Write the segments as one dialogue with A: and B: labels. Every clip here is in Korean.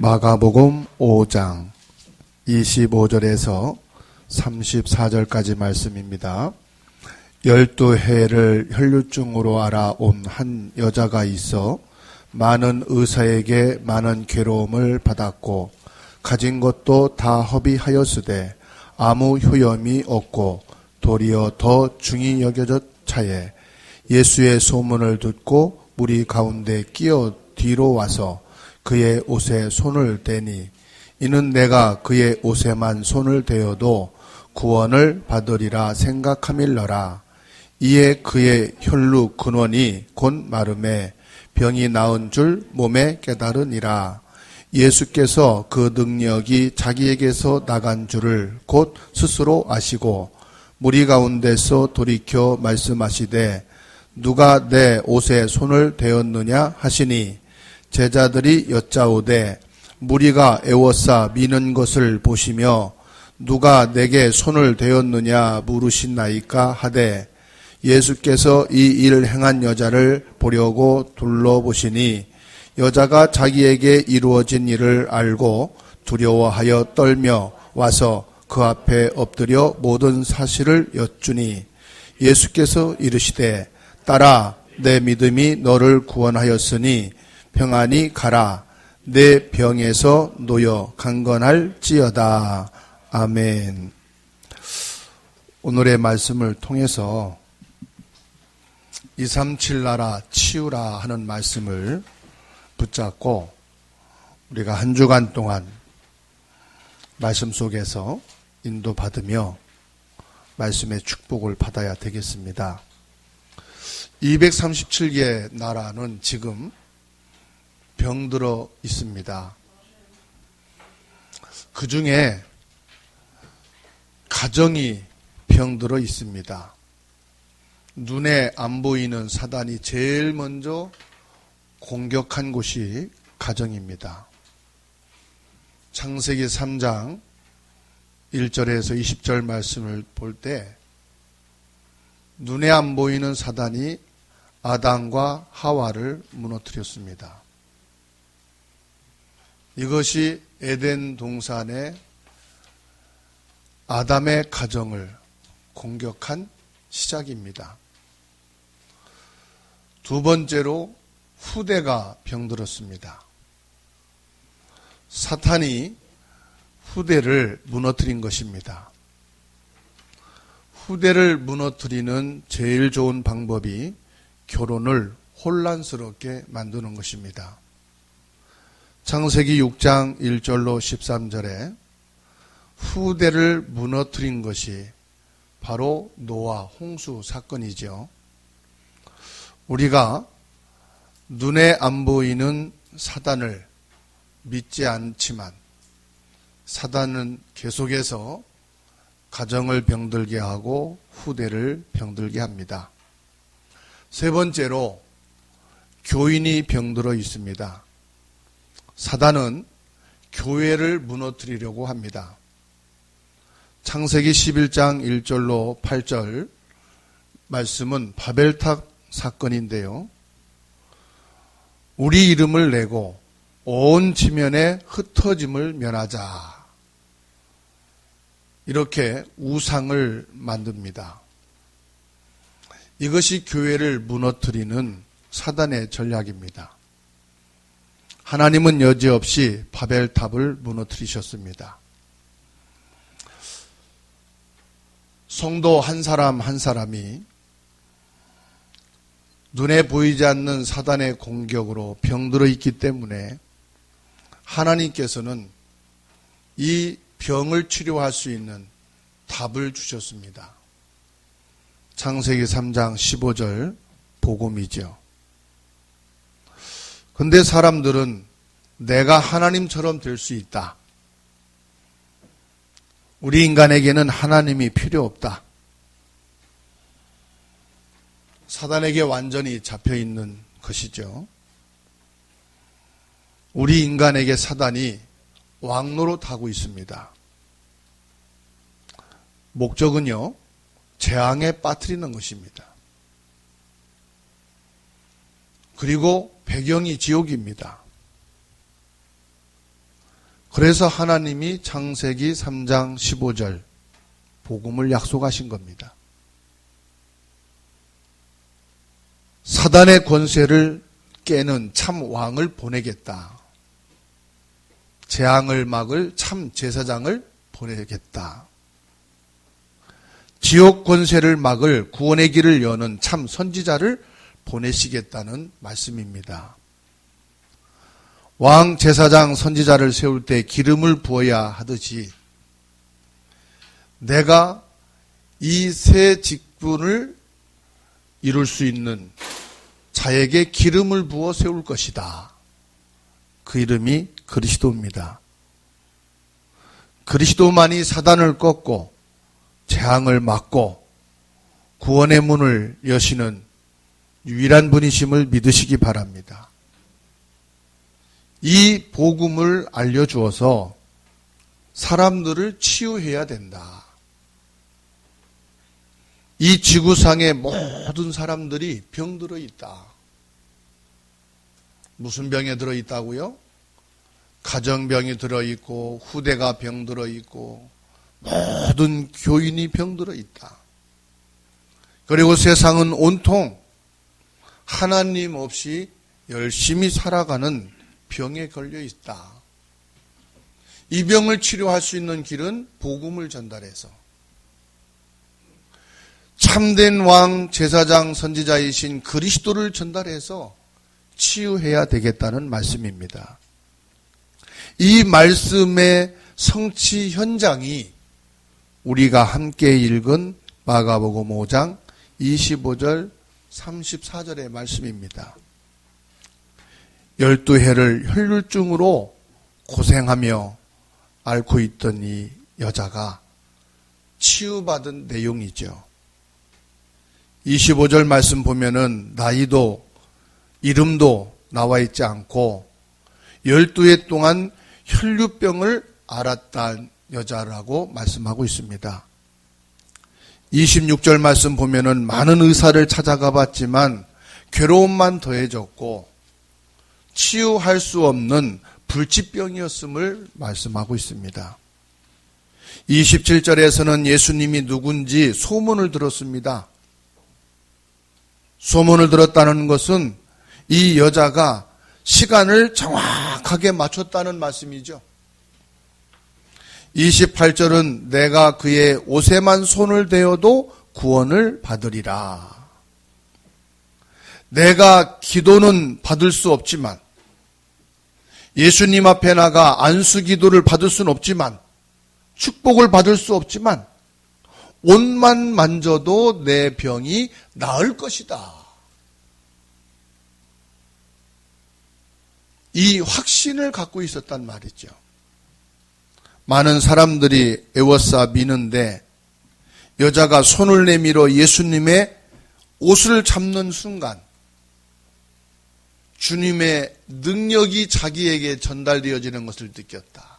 A: 마가복음 5장 25절에서 34절까지 말씀입니다. 12해를 혈루증으로 알아온 한 여자가 있어 많은 의사에게 많은 괴로움을 받았고 가진 것도 다 허비하였으되 아무 효염이 없고 도리어 더 중히 여겨졌 차에 예수의 소문을 듣고 무리 가운데 끼어 뒤로 와서 그의 옷에 손을 대니 이는 내가 그의 옷에만 손을 대어도 구원을 받으리라 생각함일러라. 이에 그의 혈루 근원이 곧 마름에 병이 나은 줄 몸에 깨달으니라. 예수께서 그 능력이 자기에게서 나간 줄을 곧 스스로 아시고 무리 가운데서 돌이켜 말씀하시되 누가 내 옷에 손을 대었느냐 하시니 제자들이 여짜오되 무리가 애워싸 미는 것을 보시며 누가 내게 손을 대었느냐 물으신나이까 하되 예수께서 이 일을 행한 여자를 보려고 둘러보시니 여자가 자기에게 이루어진 일을 알고 두려워하여 떨며 와서 그 앞에 엎드려 모든 사실을 여쭈니 예수께서 이르시되 딸아 내 믿음이 너를 구원하였으니 평안히 가라. 내 병에서 놓여 강건할지어다. 아멘. 오늘의 말씀을 통해서 237 나라 치유라 하는 말씀을 붙잡고 우리가 한 주간 동안 말씀 속에서 인도받으며 말씀의 축복을 받아야 되겠습니다. 237개 나라는 지금 병들어 있습니다. 그 중에 가정이 병들어 있습니다. 눈에 안 보이는 사단이 제일 먼저 공격한 곳이 가정입니다. 창세기 3장 1절에서 20절 말씀을 볼 때 눈에 안 보이는 사단이 아담과 하와를 무너뜨렸습니다. 이것이 에덴 동산의 아담의 가정을 공격한 시작입니다. 두 번째로 후대가 병들었습니다. 사탄이 후대를 무너뜨린 것입니다. 후대를 무너뜨리는 제일 좋은 방법이 결혼을 혼란스럽게 만드는 것입니다. 창세기 6장 1절로 13절에 후대를 무너뜨린 것이 바로 노아 홍수 사건이죠. 우리가 눈에 안 보이는 사단을 믿지 않지만 사단은 계속해서 가정을 병들게 하고 후대를 병들게 합니다. 세 번째로 교인이 병들어 있습니다. 사단은 교회를 무너뜨리려고 합니다. 창세기 11장 1절로 8절 말씀은 바벨탑 사건인데요. 우리 이름을 내고 온 지면에 흩어짐을 면하자. 이렇게 우상을 만듭니다. 이것이 교회를 무너뜨리는 사단의 전략입니다. 하나님은 여지없이 바벨탑을 무너뜨리셨습니다. 성도 한 사람 한 사람이 눈에 보이지 않는 사단의 공격으로 병들어 있기 때문에 하나님께서는 이 병을 치료할 수 있는 답을 주셨습니다. 창세기 3장 15절 복음이죠. 근데 사람들은 내가 하나님처럼 될 수 있다. 우리 인간에게는 하나님이 필요 없다. 사단에게 완전히 잡혀 있는 것이죠. 우리 인간에게 사단이 왕노릇하고 있습니다. 목적은요, 재앙에 빠뜨리는 것입니다. 그리고 배경이 지옥입니다. 그래서 하나님이 창세기 3장 15절 복음을 약속하신 겁니다. 사단의 권세를 깨는 참 왕을 보내겠다. 재앙을 막을 참 제사장을 보내겠다. 지옥 권세를 막을 구원의 길을 여는 참 선지자를 보내시겠다는 말씀입니다. 왕, 제사장, 선지자를 세울 때 기름을 부어야 하듯이 내가 이 세 직분을 이룰 수 있는 자에게 기름을 부어 세울 것이다. 그 이름이 그리스도입니다. 그리스도만이 사단을 꺾고 재앙을 막고 구원의 문을 여시는 유일한 분이심을 믿으시기 바랍니다. 이 복음을 알려주어서 사람들을 치유해야 된다. 이 지구상의 모든 사람들이 병들어 있다. 무슨 병에 들어 있다고요? 가정병이 들어 있고 후대가 병들어 있고 모든 교인이 병들어 있다. 그리고 세상은 온통 하나님 없이 열심히 살아가는 병에 걸려 있다. 이 병을 치료할 수 있는 길은 복음을 전달해서 참된 왕, 제사장, 선지자이신 그리스도를 전달해서 치유해야 되겠다는 말씀입니다. 이 말씀의 성취 현장이 우리가 함께 읽은 마가복음 5장 25절 34절의 말씀입니다. 12해를 혈류증으로 고생하며 앓고 있던 이 여자가 치유받은 내용이죠. 25절 말씀 보면은 나이도 이름도 나와 있지 않고 12해 동안 혈류병을 앓았던 여자라고 말씀하고 있습니다. 26절 말씀 보면은 많은 의사를 찾아가 봤지만 괴로움만 더해졌고 치유할 수 없는 불치병이었음을 말씀하고 있습니다. 27절에서는 예수님이 누군지 소문을 들었습니다. 소문을 들었다는 것은 이 여자가 시간을 정확하게 맞췄다는 말씀이죠. 28절은 내가 그의 옷에만 손을 대어도 구원을 받으리라. 내가 기도는 받을 수 없지만 예수님 앞에 나가 안수 기도를 받을 수는 없지만 축복을 받을 수 없지만 옷만 만져도 내 병이 나을 것이다. 이 확신을 갖고 있었단 말이죠. 많은 사람들이 애워싸 미는데 여자가 손을 내밀어 예수님의 옷을 잡는 순간 주님의 능력이 자기에게 전달되어지는 것을 느꼈다.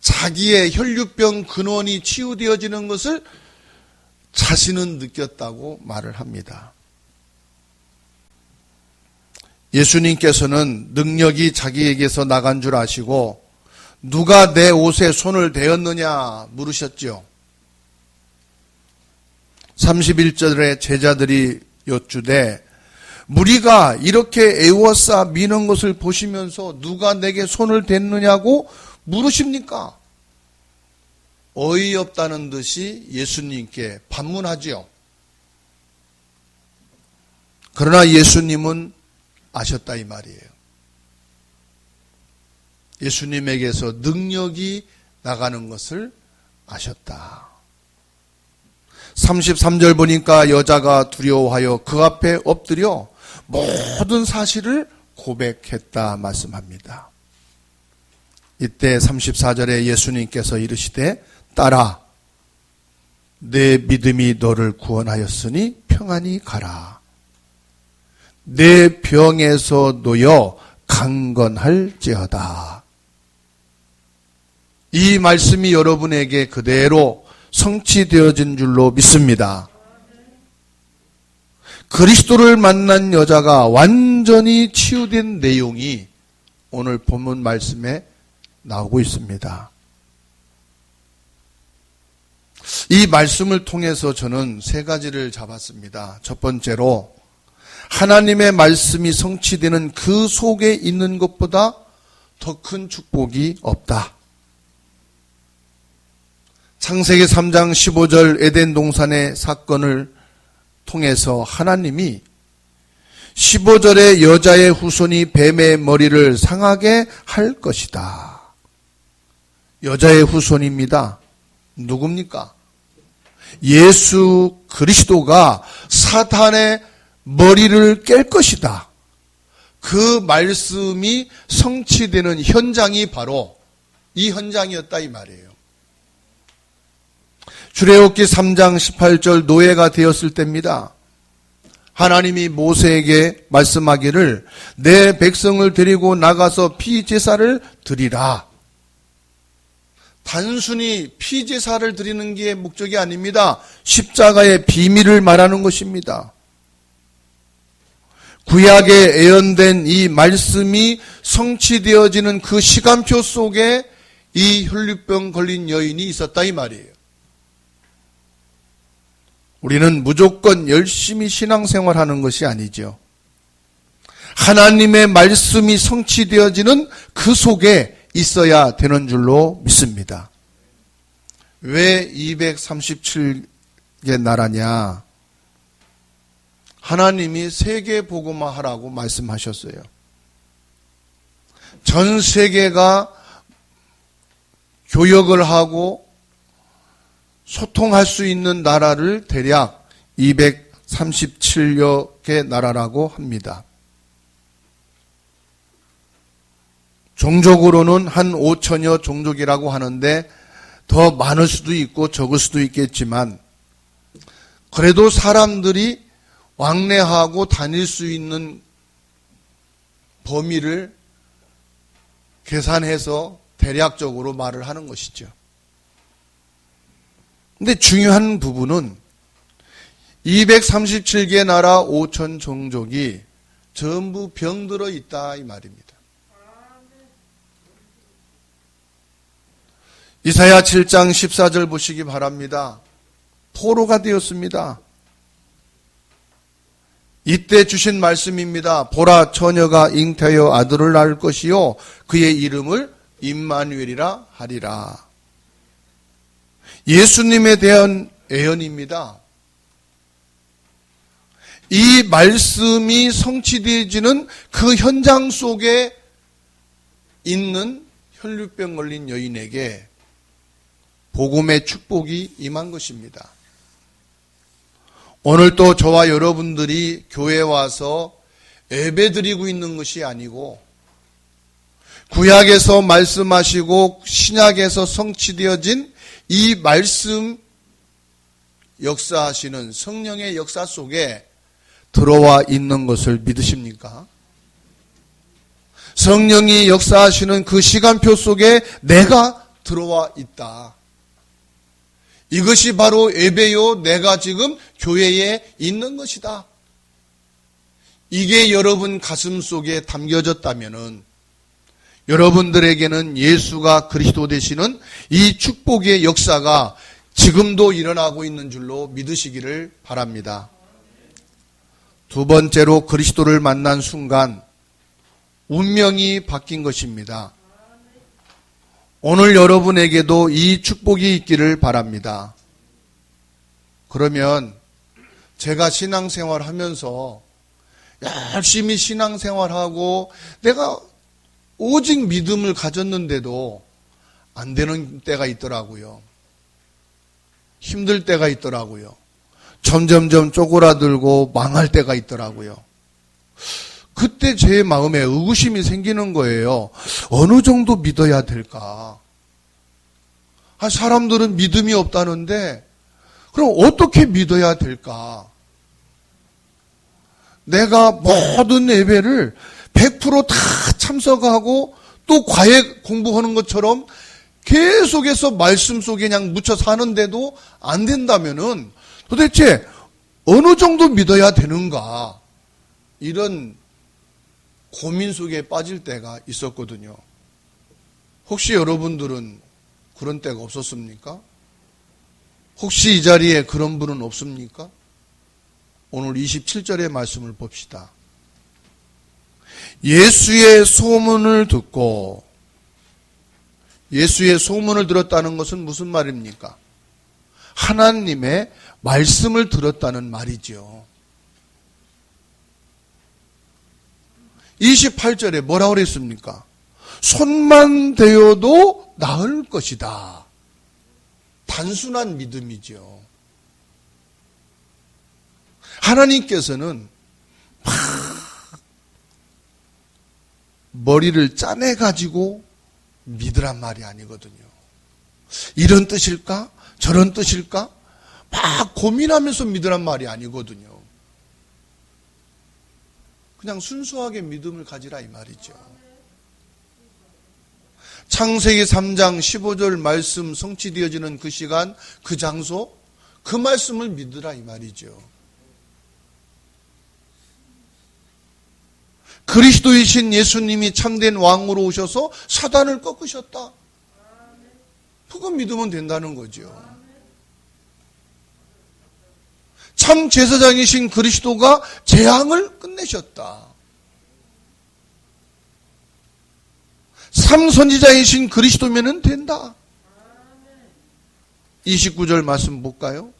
A: 자기의 혈류병 근원이 치유되어지는 것을 자신은 느꼈다고 말을 합니다. 예수님께서는 능력이 자기에게서 나간 줄 아시고 누가 내 옷에 손을 대었느냐 물으셨죠. 31절에 제자들이 여쭈되 무리가 이렇게 애워싸 미는 것을 보시면서 누가 내게 손을 댔느냐고 물으십니까? 어이없다는 듯이 예수님께 반문하지요. 그러나 예수님은 아셨다 이 말이에요. 예수님에게서 능력이 나가는 것을 아셨다. 33절 보니까 여자가 두려워하여 그 앞에 엎드려 모든 사실을 고백했다 말씀합니다. 이때 34절에 예수님께서 이르시되 딸아 내 믿음이 너를 구원하였으니 평안히 가라. 내 병에서 놓여 강건할지어다. 이 말씀이 여러분에게 그대로 성취되어진 줄로 믿습니다. 그리스도를 만난 여자가 완전히 치유된 내용이 오늘 본문 말씀에 나오고 있습니다. 이 말씀을 통해서 저는 세 가지를 잡았습니다. 첫 번째로 하나님의 말씀이 성취되는 그 속에 있는 것보다 더 큰 축복이 없다. 창세기 3장 15절 에덴 동산의 사건을 통해서 하나님이 15절에 여자의 후손이 뱀의 머리를 상하게 할 것이다. 여자의 후손입니다. 누굽니까? 예수 그리스도가 사탄의 머리를 깰 것이다. 그 말씀이 성취되는 현장이 바로 이 현장이었다 이 말이에요. 출애굽기 3장 18절 노예가 되었을 때입니다. 하나님이 모세에게 말씀하기를 내 백성을 데리고 나가서 피제사를 드리라. 단순히 피제사를 드리는 게 목적이 아닙니다. 십자가의 비밀을 말하는 것입니다. 구약에 예언된 이 말씀이 성취되어지는 그 시간표 속에 이 혈류병 걸린 여인이 있었다 이 말이에요. 우리는 무조건 열심히 신앙생활하는 것이 아니죠. 하나님의 말씀이 성취되어지는 그 속에 있어야 되는 줄로 믿습니다. 왜 237개 나라냐? 하나님이 세계 복음화하라고 말씀하셨어요. 전 세계가 교역을 하고 소통할 수 있는 나라를 대략 237여 개 나라라고 합니다. 종족으로는 한 5천여 종족이라고 하는데 더 많을 수도 있고 적을 수도 있겠지만 그래도 사람들이 왕래하고 다닐 수 있는 범위를 계산해서 대략적으로 말을 하는 것이죠. 근데 중요한 부분은 237개 나라 5천 종족이 전부 병들어 있다 이 말입니다. 이사야 7장 14절 보시기 바랍니다. 포로가 되었습니다. 이때 주신 말씀입니다. 보라 처녀가 잉태하여 아들을 낳을 것이요 그의 이름을 임마누엘이라 하리라. 예수님에 대한 예언입니다. 이 말씀이 성취되어지는 그 현장 속에 있는 혈류병 걸린 여인에게 복음의 축복이 임한 것입니다. 오늘도 저와 여러분들이 교회에 와서 예배드리고 있는 것이 아니고 구약에서 말씀하시고 신약에서 성취되어진 이 말씀 역사하시는 성령의 역사 속에 들어와 있는 것을 믿으십니까? 성령이 역사하시는 그 시간표 속에 내가 들어와 있다. 이것이 바로 예배요, 내가 지금 교회에 있는 것이다. 이게 여러분 가슴 속에 담겨졌다면은 여러분들에게는 예수가 그리스도 되시는 이 축복의 역사가 지금도 일어나고 있는 줄로 믿으시기를 바랍니다. 두 번째로 그리스도를 만난 순간 운명이 바뀐 것입니다. 오늘 여러분에게도 이 축복이 있기를 바랍니다. 그러면 제가 신앙생활 하면서 열심히 신앙생활하고 내가 오직 믿음을 가졌는데도 안 되는 때가 있더라고요. 힘들 때가 있더라고요. 점점점 쪼그라들고 망할 때가 있더라고요. 그때 제 마음에 의구심이 생기는 거예요. 어느 정도 믿어야 될까? 사람들은 믿음이 없다는데 그럼 어떻게 믿어야 될까? 내가 모든 예배를 100% 다 참석하고 또 과외 공부하는 것처럼 계속해서 말씀 속에 그냥 묻혀 사는데도 안 된다면은 도대체 어느 정도 믿어야 되는가? 이런 고민 속에 빠질 때가 있었거든요. 혹시 여러분들은 그런 때가 없었습니까? 혹시 이 자리에 그런 분은 없습니까? 오늘 27절의 말씀을 봅시다. 예수의 소문을 듣고, 예수의 소문을 들었다는 것은 무슨 말입니까? 하나님의 말씀을 들었다는 말이죠. 28절에 뭐라고 그랬습니까? 손만 대어도 나을 것이다. 단순한 믿음이죠. 하나님께서는 막 머리를 짜내가지고 믿으란 말이 아니거든요. 이런 뜻일까? 저런 뜻일까? 막 고민하면서 믿으란 말이 아니거든요. 그냥 순수하게 믿음을 가지라 이 말이죠. 창세기 3장 15절 말씀 성취되어지는 그 시간, 그 장소, 그 말씀을 믿으라 이 말이죠. 그리스도이신 예수님이 참된 왕으로 오셔서 사단을 꺾으셨다. 그거 믿으면 된다는 거죠. 참 제사장이신 그리스도가 재앙을 끝내셨다. 삼선지자이신 그리스도면은 된다. 29절 말씀 볼까요?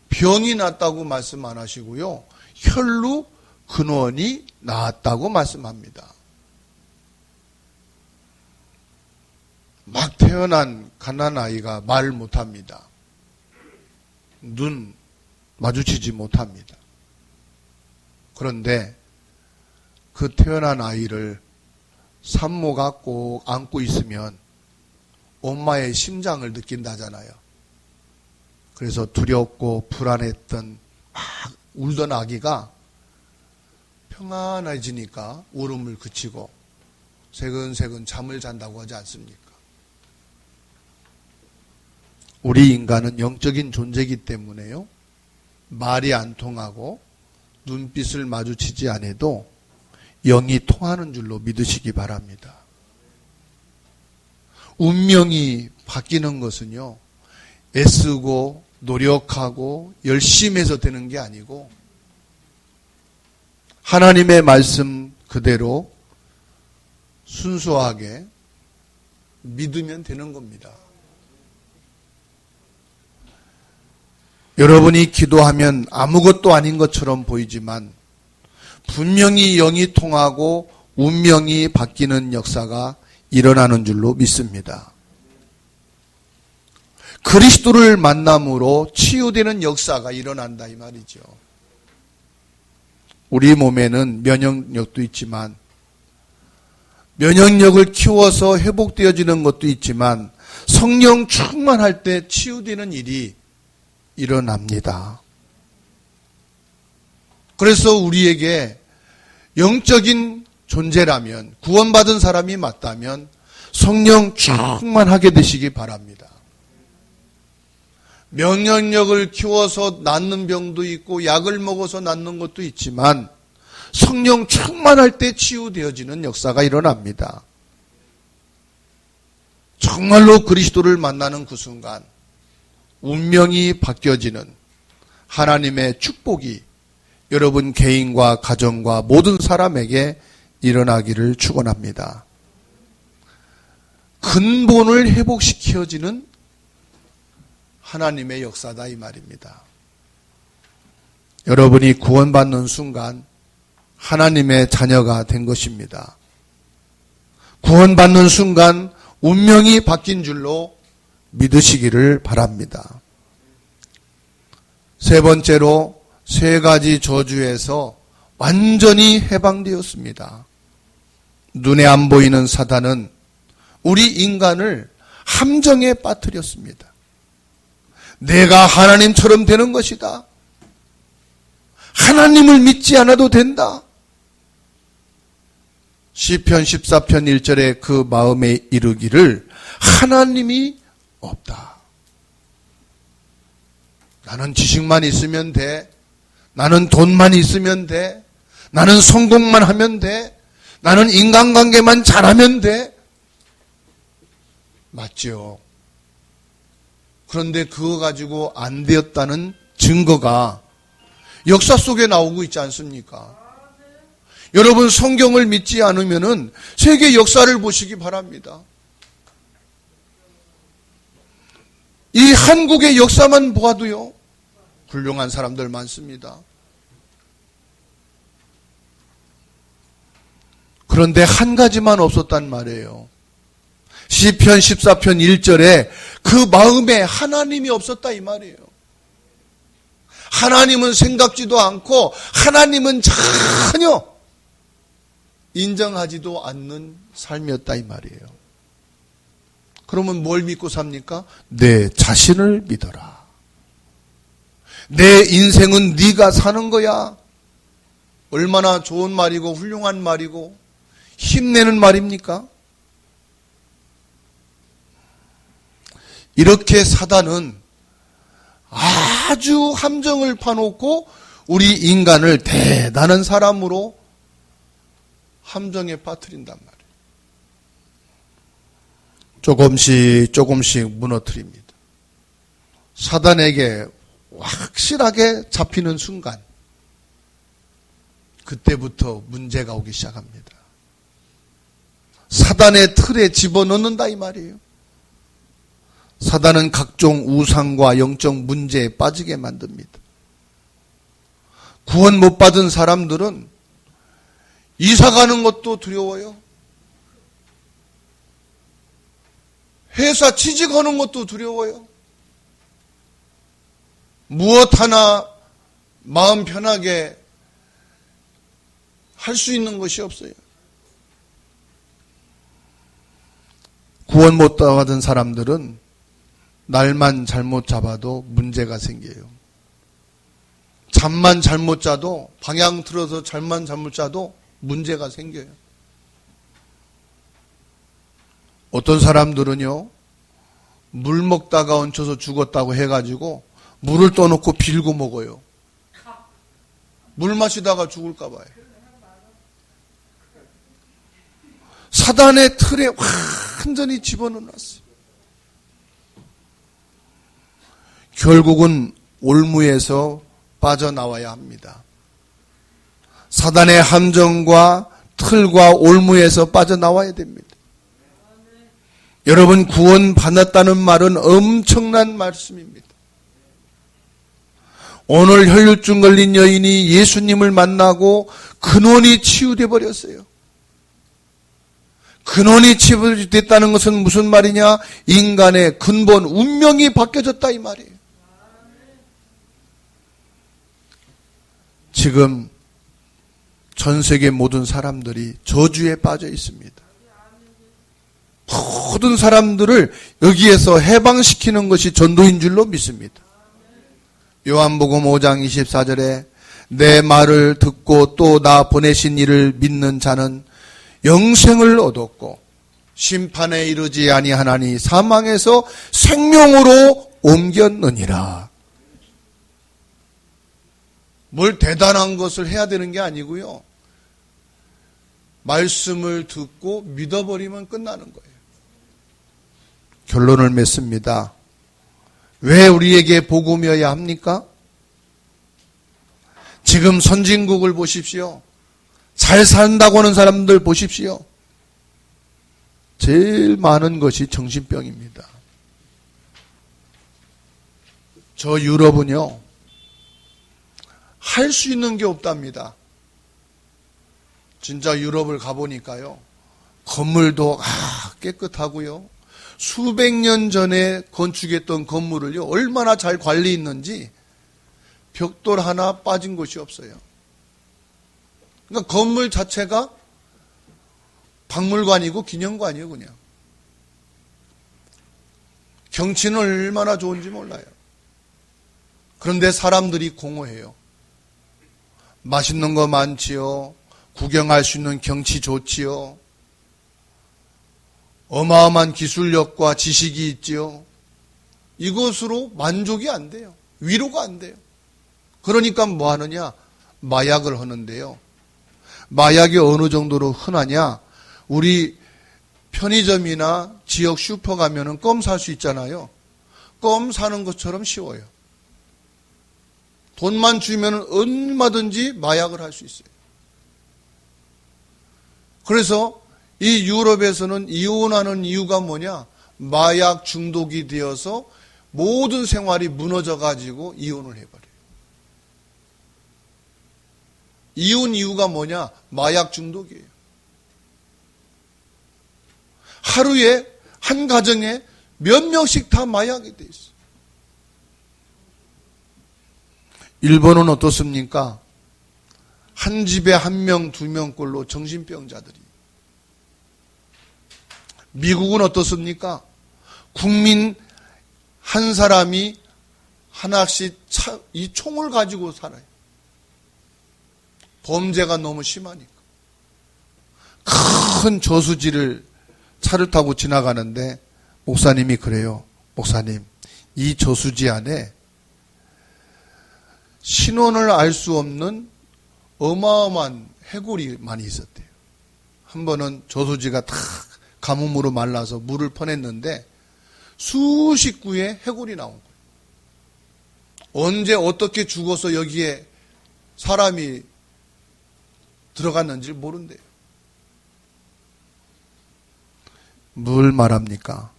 A: 병이 났다고 말씀 안 하시고요. 혈루 근원이 나았다고 말씀합니다. 막 태어난 갓난아이가 말 못합니다. 눈 마주치지 못합니다. 그런데 그 태어난 아이를 산모가 꼭 안고 있으면 엄마의 심장을 느낀다잖아요. 그래서 두렵고 불안했던 막 울던 아기가 평안해지니까 울음을 그치고 새근새근 잠을 잔다고 하지 않습니까? 우리 인간은 영적인 존재이기 때문에요. 말이 안 통하고 눈빛을 마주치지 않아도 영이 통하는 줄로 믿으시기 바랍니다. 운명이 바뀌는 것은요, 애쓰고 노력하고 열심히 해서 되는 게 아니고 하나님의 말씀 그대로 순수하게 믿으면 되는 겁니다. 여러분이 기도하면 아무것도 아닌 것처럼 보이지만 분명히 영이 통하고 운명이 바뀌는 역사가 일어나는 줄로 믿습니다. 그리스도를 만남으로 치유되는 역사가 일어난다 이 말이죠. 우리 몸에는 면역력도 있지만 면역력을 키워서 회복되어지는 것도 있지만 성령 충만할 때 치유되는 일이 일어납니다. 그래서 우리에게 영적인 존재라면, 구원받은 사람이 맞다면 성령 충만하게 되시기 바랍니다. 면역력을 키워서 낫는 병도 있고 약을 먹어서 낫는 것도 있지만 성령 충만할 때 치유되어지는 역사가 일어납니다. 정말로 그리스도를 만나는 그 순간 운명이 바뀌어지는 하나님의 축복이 여러분 개인과 가정과 모든 사람에게 일어나기를 축원합니다. 근본을 회복시켜지는 하나님의 역사다 이 말입니다. 여러분이 구원받는 순간 하나님의 자녀가 된 것입니다. 구원받는 순간 운명이 바뀐 줄로 믿으시기를 바랍니다. 세 번째로 세 가지 저주에서 완전히 해방되었습니다. 눈에 안 보이는 사단은 우리 인간을 함정에 빠뜨렸습니다. 내가 하나님처럼 되는 것이다. 하나님을 믿지 않아도 된다. 시편 14편 1절에 그 마음에 이르기를 하나님이 없다. 나는 지식만 있으면 돼. 나는 돈만 있으면 돼. 나는 성공만 하면 돼. 나는 인간관계만 잘하면 돼. 맞죠. 그런데 그거 가지고 안 되었다는 증거가 역사 속에 나오고 있지 않습니까? 여러분 성경을 믿지 않으면은 세계 역사를 보시기 바랍니다. 이 한국의 역사만 보아도요, 훌륭한 사람들 많습니다. 그런데 한 가지만 없었단 말이에요. 시편 14편 1절에 그 마음에 하나님이 없었다 이 말이에요. 하나님은 생각지도 않고 하나님은 전혀 인정하지도 않는 삶이었다 이 말이에요. 그러면 뭘 믿고 삽니까? 내 자신을 믿어라. 내 인생은 네가 사는 거야. 얼마나 좋은 말이고 훌륭한 말이고 힘내는 말입니까? 이렇게 사단은 아주 함정을 파놓고 우리 인간을 대단한 사람으로 함정에 빠뜨린단 말이에요. 조금씩 무너뜨립니다. 사단에게 확실하게 잡히는 순간 그때부터 문제가 오기 시작합니다. 사단의 틀에 집어넣는다 이 말이에요. 사단은 각종 우상과 영적 문제에 빠지게 만듭니다. 구원 못 받은 사람들은 이사 가는 것도 두려워요. 회사 취직하는 것도 두려워요. 무엇 하나 마음 편하게 할 수 있는 것이 없어요. 구원 못 받은 사람들은 날만 잘못 잡아도 문제가 생겨요. 잠만 잘못 자도, 방향 틀어서 잠만 잘못 자도 문제가 생겨요. 어떤 사람들은요, 물 먹다가 얹혀서 죽었다고 해가지고 물을 떠놓고 빌고 먹어요. 물 마시다가 죽을까 봐요. 사단의 틀에 완전히 집어넣어놨어요. 결국은 올무에서 빠져나와야 합니다. 사단의 함정과 틀과 올무에서 빠져나와야 됩니다. 여러분 구원 받았다는 말은 엄청난 말씀입니다. 오늘 혈류증 걸린 여인이 예수님을 만나고 근원이 치유돼 버렸어요. 근원이 치유됐다는 것은 무슨 말이냐? 인간의 근본 운명이 바뀌어졌다 이 말이에요. 지금 전 세계 모든 사람들이 저주에 빠져 있습니다. 모든 사람들을 여기에서 해방시키는 것이 전도인 줄로 믿습니다. 요한복음 5장 24절에 내 말을 듣고 또 나 보내신 이를 믿는 자는 영생을 얻었고 심판에 이르지 아니하나니 사망에서 생명으로 옮겼느니라. 뭘 대단한 것을 해야 되는 게 아니고요. 말씀을 듣고 믿어버리면 끝나는 거예요. 결론을 맺습니다. 왜 우리에게 복음이어야 합니까? 지금 선진국을 보십시오. 잘 산다고 하는 사람들 보십시오. 제일 많은 것이 정신병입니다. 저 유럽은요, 할 수 있는 게 없답니다. 진짜 유럽을 가보니까요, 건물도 깨끗하고요, 수백 년 전에 건축했던 건물을요, 얼마나 잘 관리했는지 벽돌 하나 빠진 곳이 없어요. 그러니까 건물 자체가 박물관이고 기념관이에요, 그냥. 경치는 얼마나 좋은지 몰라요. 그런데 사람들이 공허해요. 맛있는 거 많지요. 구경할 수 있는 경치 좋지요. 어마어마한 기술력과 지식이 있지요. 이것으로 만족이 안 돼요. 위로가 안 돼요. 그러니까 뭐 하느냐? 마약을 하는데요. 마약이 어느 정도로 흔하냐? 우리 편의점이나 지역 슈퍼 가면은 껌 살 수 있잖아요. 껌 사는 것처럼 쉬워요. 돈만 주면 얼마든지 마약을 할 수 있어요. 그래서 이 유럽에서는 이혼하는 이유가 뭐냐? 마약 중독이 되어서 모든 생활이 무너져 가지고 이혼을 해버려요. 이혼 이유가 뭐냐? 마약 중독이에요. 하루에 한 가정에 몇 명씩 다 마약이 돼 있어요. 일본은 어떻습니까? 한 집에 한 명, 두 명꼴로 정신병자들이. 미국은 어떻습니까? 국민 한 사람이 하나씩 이 총을 가지고 살아요. 범죄가 너무 심하니까. 큰 저수지를 차를 타고 지나가는데 목사님이 그래요. 목사님, 이 저수지 안에 신원을 알 수 없는 어마어마한 해골이 많이 있었대요. 한 번은 저수지가 다 가뭄으로 말라서 물을 퍼냈는데 수십 구의 해골이 나온 거예요. 언제 어떻게 죽어서 여기에 사람이 들어갔는지 모른대요. 뭘 말합니까?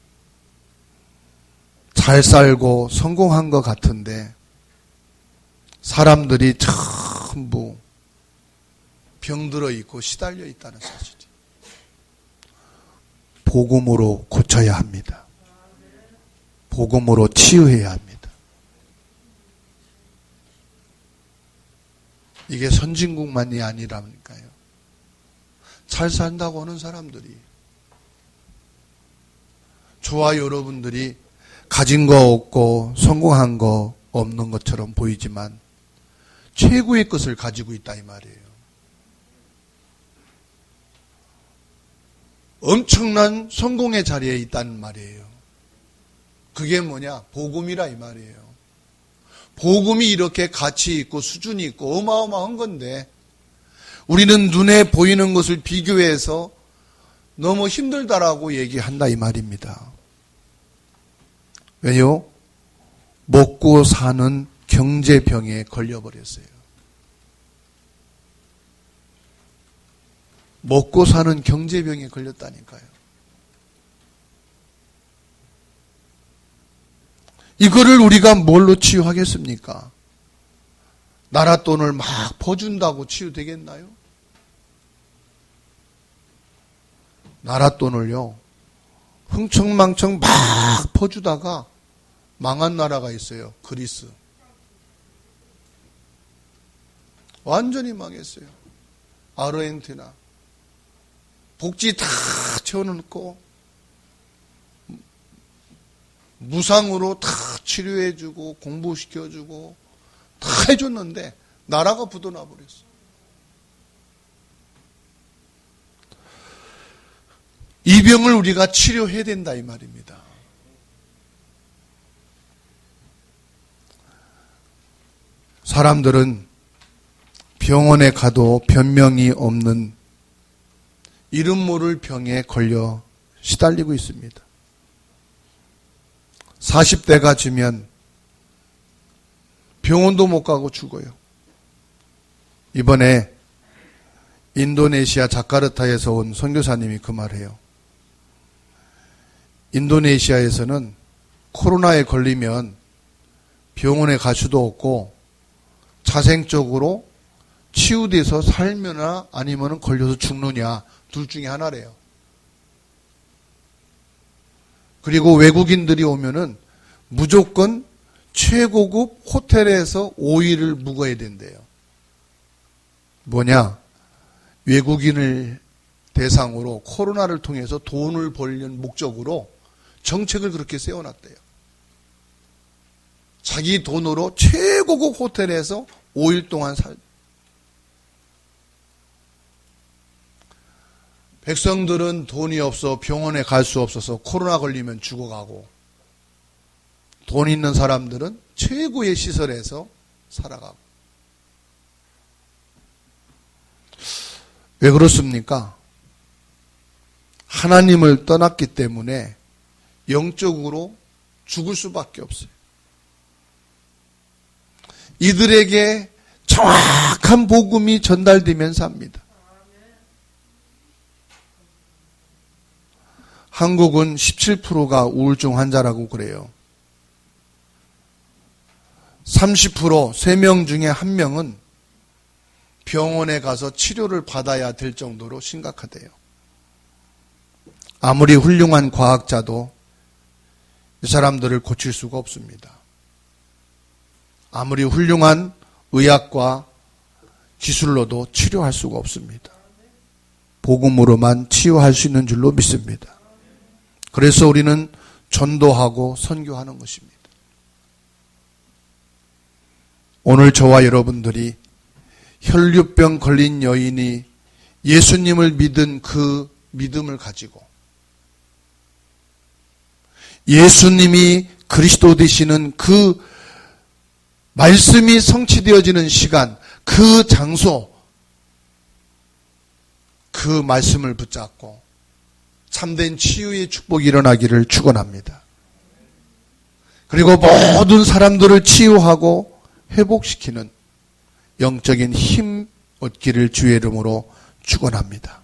A: 잘 살고 성공한 것 같은데 사람들이 전부 병들어 있고 시달려 있다는 사실이. 복음으로 고쳐야 합니다. 복음으로 치유해야 합니다. 이게 선진국만이 아니라니까요. 잘 산다고 하는 사람들이, 저와 여러분들이 가진 거 없고 성공한 거 없는 것처럼 보이지만 최고의 것을 가지고 있다 이 말이에요. 엄청난 성공의 자리에 있다는 말이에요. 그게 뭐냐? 복음이라 이 말이에요. 복음이 이렇게 가치 있고 수준이 있고 어마어마한 건데 우리는 눈에 보이는 것을 비교해서 너무 힘들다라고 얘기한다 이 말입니다. 왜요? 먹고 사는 경제병에 걸려버렸어요. 먹고 사는 경제병에 걸렸다니까요. 이거를 우리가 뭘로 치유하겠습니까? 나라 돈을 막 퍼준다고 치유되겠나요? 나라 돈을요, 흥청망청 막 퍼주다가 망한 나라가 있어요. 그리스. 완전히 망했어요. 아르헨티나. 복지 다 채워놓고 무상으로 다 치료해주고 공부시켜주고 다 해줬는데 나라가 부도나 버렸어. 이 병을 우리가 치료해야 된다 이 말입니다. 사람들은 병원에 가도 변명이 없는 이름 모를 병에 걸려 시달리고 있습니다. 40대가 지면 병원도 못 가고 죽어요. 이번에 인도네시아 자카르타에서 온 선교사님이 그 말해요. 인도네시아에서는 코로나에 걸리면 병원에 갈 수도 없고 자생적으로 치유돼서 살면나 아니면 걸려서 죽느냐 둘 중에 하나래요. 그리고 외국인들이 오면은 무조건 최고급 호텔에서 5일을 묵어야 된대요. 뭐냐? 외국인을 대상으로 코로나를 통해서 돈을 벌려는 목적으로 정책을 그렇게 세워놨대요. 자기 돈으로 최고급 호텔에서 5일 동안 백성들은 돈이 없어 병원에 갈 수 없어서 코로나 걸리면 죽어가고 돈 있는 사람들은 최고의 시설에서 살아가고. 왜 그렇습니까? 하나님을 떠났기 때문에 영적으로 죽을 수밖에 없어요. 이들에게 정확한 복음이 전달되면서 합니다. 한국은 17%가 우울증 환자라고 그래요. 30%, 3명 중에 1명은 병원에 가서 치료를 받아야 될 정도로 심각하대요. 아무리 훌륭한 과학자도 이 사람들을 고칠 수가 없습니다. 아무리 훌륭한 의학과 기술로도 치료할 수가 없습니다. 복음으로만 치유할 수 있는 줄로 믿습니다. 그래서 우리는 전도하고 선교하는 것입니다. 오늘 저와 여러분들이 혈류병 걸린 여인이 예수님을 믿은 그 믿음을 가지고 예수님이 그리스도 되시는 그 말씀이 성취되어지는 시간, 그 장소, 그 말씀을 붙잡고 참된 치유의 축복이 일어나기를 축원합니다. 그리고 모든 사람들을 치유하고 회복시키는 영적인 힘 얻기를 주의 이름으로 축원합니다.